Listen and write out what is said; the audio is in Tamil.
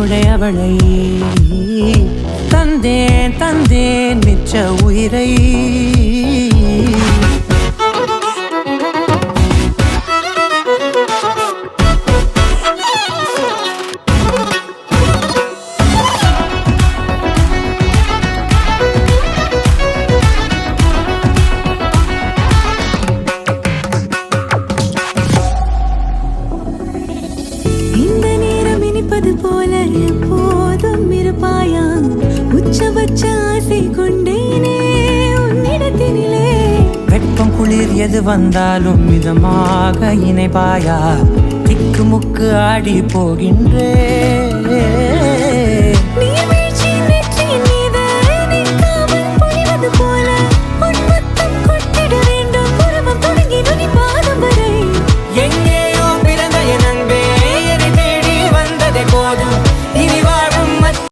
என்னுடைய அவளை தந்தேன் தந்தேன் மிச்ச உயிரை. போல எப்போதும் இருப்பாயா உச்சபட்ச ஆசை கொண்டேனே உன்னிடத்தினிலே. வெப்பம் குளிர் எது வந்தாலும் மிதமாக இணைப்பாயா திக்கு முக்கு ஆடி போகின்றே.